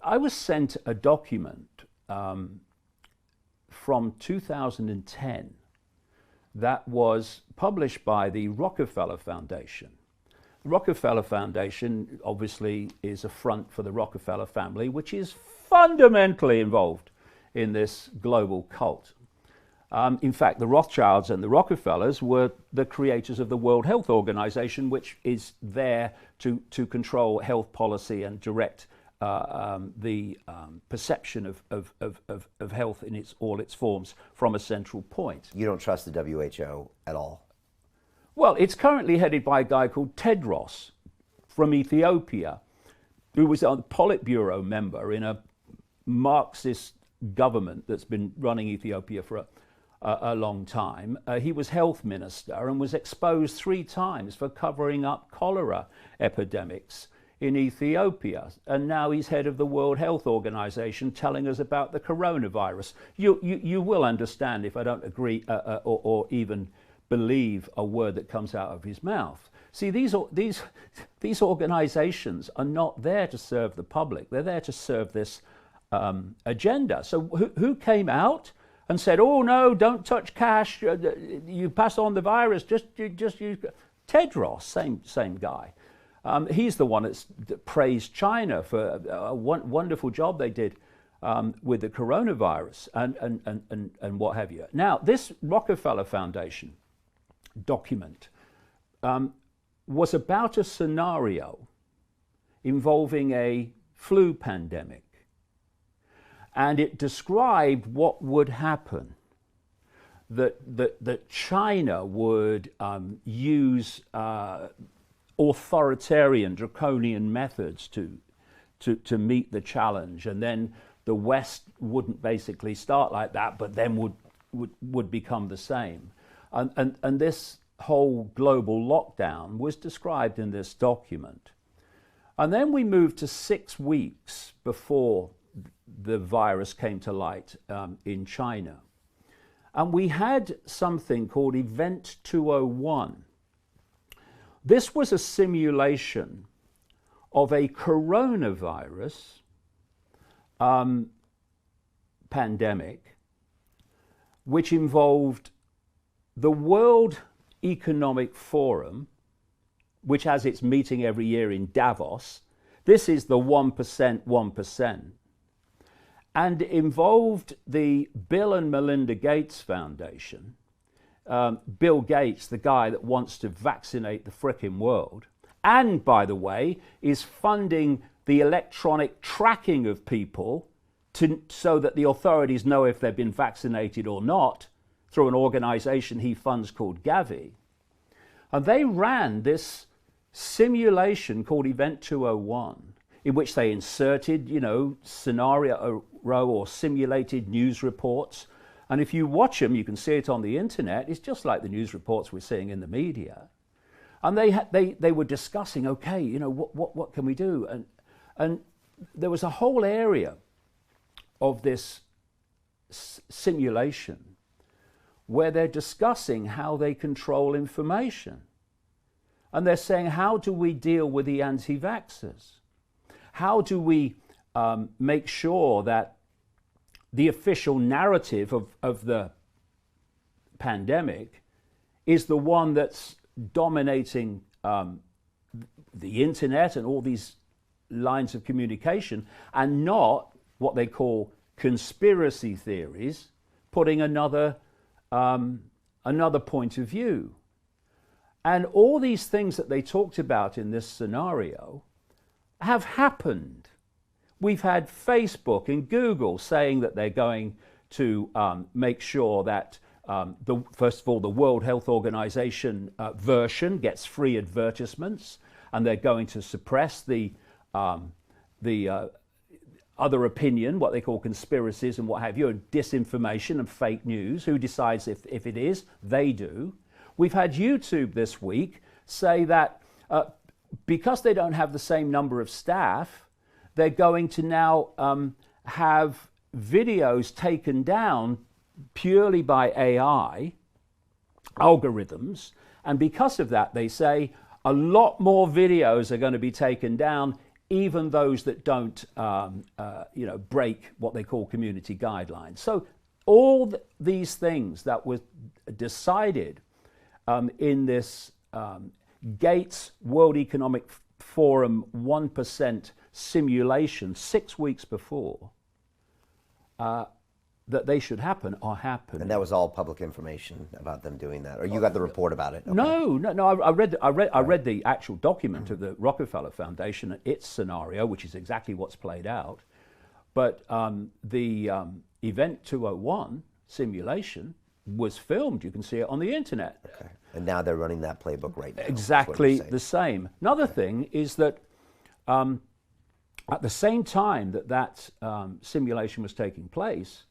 I was sent a document from 2010 that was published by the Rockefeller Foundation. The Rockefeller Foundation obviously is a front for the Rockefeller family, which is fundamentally involved in this global cult. In fact, the Rothschilds and the Rockefellers were the creators of the World Health Organization, which is there to control health policy and direct the perception of health in all its forms from a central point. You don't trust the WHO at all? Well, it's currently headed by a guy called Tedros from Ethiopia, who was a Politburo member in a Marxist government that's been running Ethiopia for a long time. He was health minister and was exposed 3 times for covering up cholera epidemics in Ethiopia. And now he's head of the World Health Organization telling us about the coronavirus. You will understand if I don't agree or even believe a word that comes out of his mouth. See, these organizations are not there to serve the public. They're there to serve this agenda. So who came out and said, oh no, don't touch cash, you pass on the virus, just use Tedros, same guy. He's the one that praised China for a wonderful job they did with the coronavirus and what have you. Now, this Rockefeller Foundation document was about a scenario involving a flu pandemic. And it described what would happen, that China would use authoritarian, draconian methods to meet the challenge, and then the West wouldn't basically start like that, but then would become the same. And this whole global lockdown was described in this document. And then we moved to 6 weeks before the virus came to light in China. And we had something called Event 201. This was a simulation of a coronavirus pandemic, which involved the World Economic Forum, which has its meeting every year in Davos. This is the 1%, and involved the Bill and Melinda Gates Foundation. Bill Gates, the guy that wants to vaccinate the frickin' world, and by the way, is funding the electronic tracking of people so that the authorities know if they've been vaccinated or not, through an organization he funds called Gavi. And they ran this simulation called Event 201, in which they inserted, scenario or simulated news reports. And if you watch them, you can see it on the internet. It's just like the news reports we're seeing in the media. And they were discussing, okay, what can we do? And there was a whole area of this simulation where they're discussing how they control information. And they're saying, how do we deal with the anti-vaxxers? How do we make sure that the official narrative of the pandemic is the one that's dominating the internet and all these lines of communication, and not what they call conspiracy theories, putting another point of view. And all these things that they talked about in this scenario have happened. We've had Facebook and Google saying that they're going to make sure that, first of all, the World Health Organization version gets free advertisements, and they're going to suppress the other opinion, what they call conspiracies and what have you, and disinformation and fake news. Who decides if it is? They do. We've had YouTube this week say that because they don't have the same number of staff, they're going to now have videos taken down purely by AI algorithms. And because of that, they say a lot more videos are going to be taken down even those that don't, break what they call community guidelines. So all these things that were decided in this Gates World Economic Forum 1% simulation 6 weeks before that they should happen are happening. And that was all public information about them doing that, or you got the report about it? Okay. No. I read the actual document of the Rockefeller Foundation, its scenario, which is exactly what's played out. But the Event 201 simulation was filmed. You can see it on the internet. Okay. And now they're running that playbook right now. Exactly the same. Another thing is that at the same time that simulation was taking place,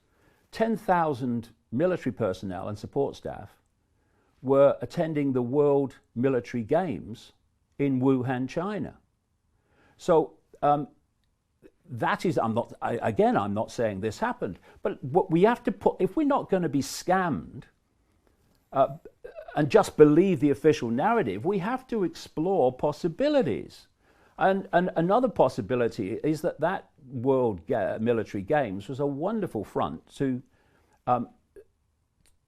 10,000 military personnel and support staff were attending the World Military Games in Wuhan, China. So that is, I'm not saying this happened, but what we have to put, if we're not going to be scammed and just believe the official narrative, we have to explore possibilities. And another possibility is that World Military Games was a wonderful front to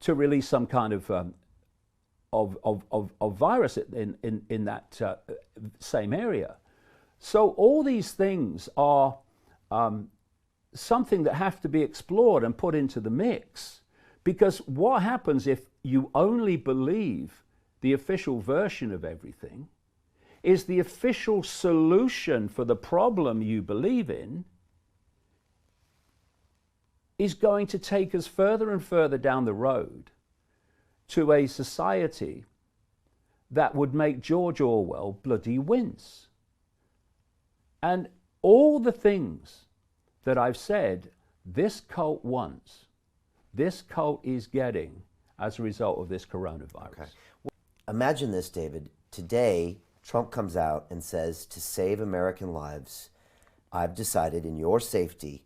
release some kind of virus in that same area. So all these things are something that have to be explored and put into the mix, because what happens if you only believe the official version of everything is the official solution for the problem you believe in is going to take us further and further down the road to a society that would make George Orwell bloody wince. And all the things that I've said, this cult wants, this cult is getting as a result of this coronavirus. Okay. Imagine this, David. Today, Trump comes out and says, to save American lives, I've decided in your safety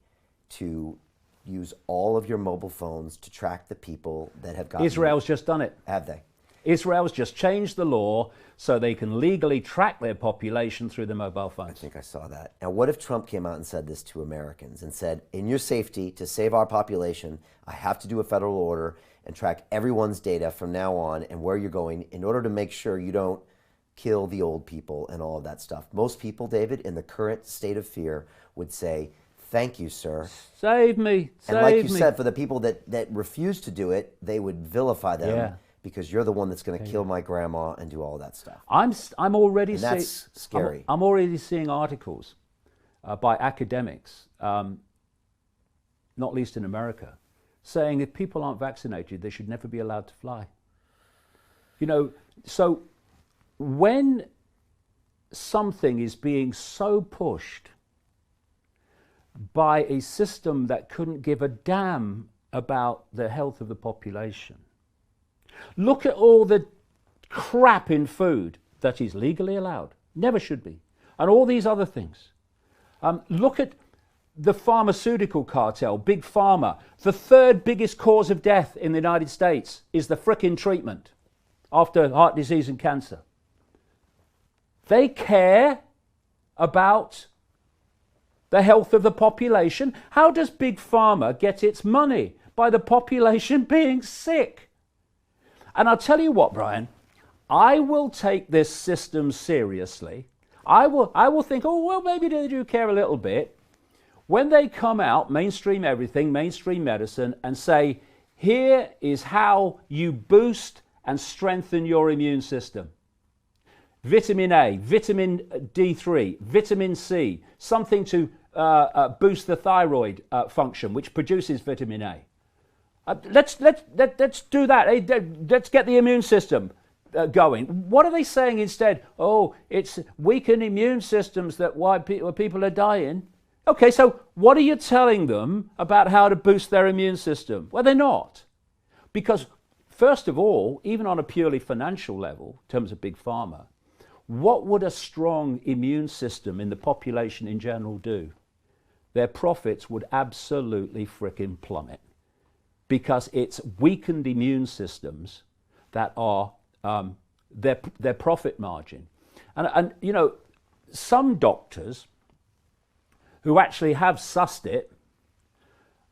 to use all of your mobile phones to track the people that have gotten... Israel's just done it. Have they? Israel's just changed the law so they can legally track their population through their mobile phones. I think I saw that. Now, what if Trump came out and said this to Americans and said, in your safety, to save our population, I have to do a federal order and track everyone's data from now on and where you're going in order to make sure you don't kill the old people and all of that stuff. Most people, David, in the current state of fear would say, thank you, sir. Save me, save me. And like you said, for the people that refuse to do it, they would vilify them because you're the one that's going to kill my grandma and do all that stuff. I'm already and that's scary. I'm already seeing articles by academics, not least in America, saying if people aren't vaccinated, they should never be allowed to fly. You know, so when something is being so pushed by a system that couldn't give a damn about the health of the population, look at all the crap in food that is legally allowed, never should be, and all these other things. Look at the pharmaceutical cartel, Big Pharma. The third biggest cause of death in the United States is the frickin' treatment after heart disease and cancer. They care about the health of the population. How does Big Pharma get its money? By the population being sick. And I'll tell you what, Brian, I will take this system seriously. I will think, oh, well, maybe they do care a little bit. When they come out, mainstream everything, mainstream medicine, and say, here is how you boost and strengthen your immune system. Vitamin A, vitamin D3, vitamin C, something to boost the thyroid function, which produces vitamin A. Let's do that. Let's get the immune system going. What are they saying instead? Oh, it's weakened immune systems that why people are dying. Okay, so what are you telling them about how to boost their immune system? Well, they're not. Because, first of all, even on a purely financial level, in terms of Big Pharma, what would a strong immune system in the population in general do? Their profits would absolutely frickin' plummet, because it's weakened immune systems that are their profit margin. And you know, some doctors who actually have sussed it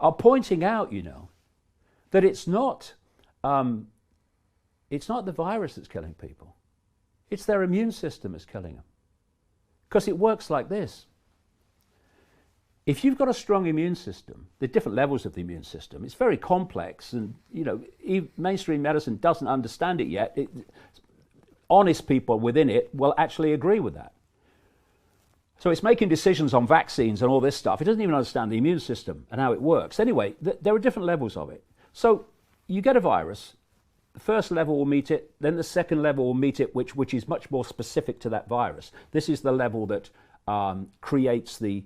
are pointing out, you know, that it's not the virus that's killing people. It's their immune system that's killing them. Because it works like this. If you've got a strong immune system, there are different levels of the immune system. It's very complex, and you know, mainstream medicine doesn't understand it yet. Honest people within it will actually agree with that. So it's making decisions on vaccines and all this stuff. It doesn't even understand the immune system and how it works. Anyway, there are different levels of it. So you get a virus, the first level will meet it, then the second level will meet it, which is much more specific to that virus. This is the level that creates the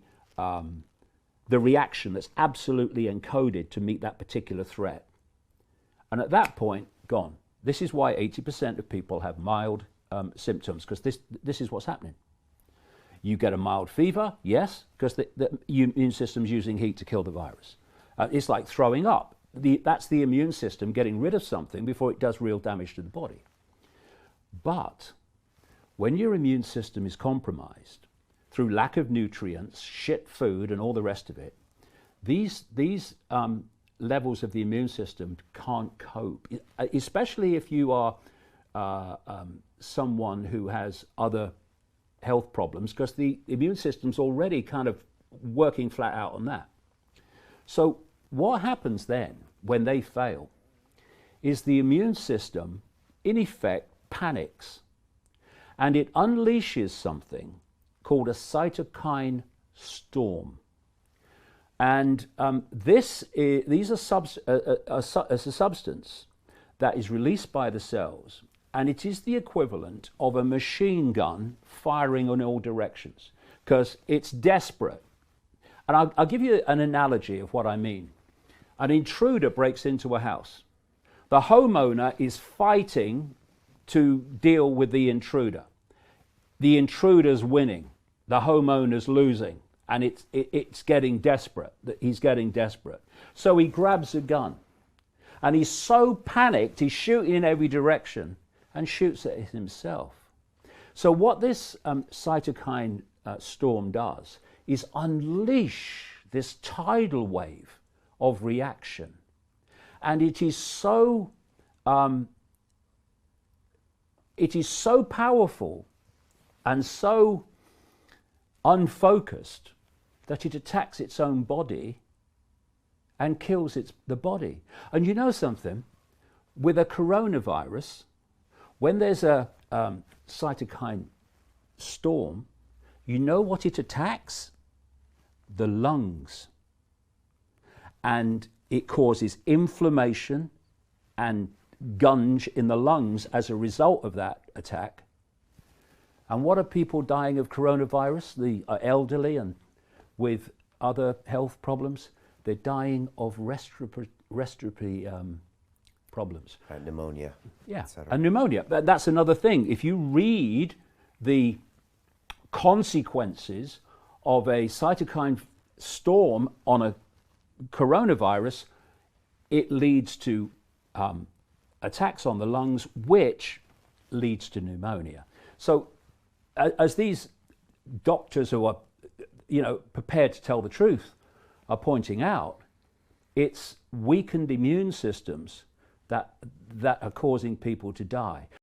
reaction that's absolutely encoded to meet that particular threat. And at that point, gone. This is why 80% of people have mild symptoms, because this is what's happening. You get a mild fever, yes, because the immune system's using heat to kill the virus. It's like throwing up. That's the immune system getting rid of something before it does real damage to the body. But when your immune system is compromised through lack of nutrients, shit food, and all the rest of it, these levels of the immune system can't cope, especially if you are someone who has other health problems, because the immune system's already kind of working flat out on that. So what happens then when they fail is the immune system in effect panics, and it unleashes something called a cytokine storm. And these are a substance that is released by the cells, and it is the equivalent of a machine gun firing in all directions, because it's desperate. And I'll give you an analogy of what I mean. An intruder breaks into a house. The homeowner is fighting to deal with the intruder. The intruder's winning, the homeowner's losing, and it's getting desperate. He's getting desperate. So he grabs a gun, and he's so panicked, he's shooting in every direction and shoots at himself. So what this cytokine storm does is unleash this tidal wave of reaction. And it is so powerful and so unfocused that it attacks its own body and kills the body. And you know something? With a coronavirus, when there's a cytokine storm, you know what it attacks? The lungs. And it causes inflammation and gunge in the lungs as a result of that attack. And what are people dying of coronavirus? The elderly and with other health problems. They're dying of respiratory problems. Pneumonia. Yeah, and pneumonia. That's another thing. If you read the consequences of a cytokine storm on a coronavirus, it leads to attacks on the lungs, which leads to pneumonia. So as these doctors who are, you know, prepared to tell the truth are pointing out, it's weakened immune systems that are causing people to die.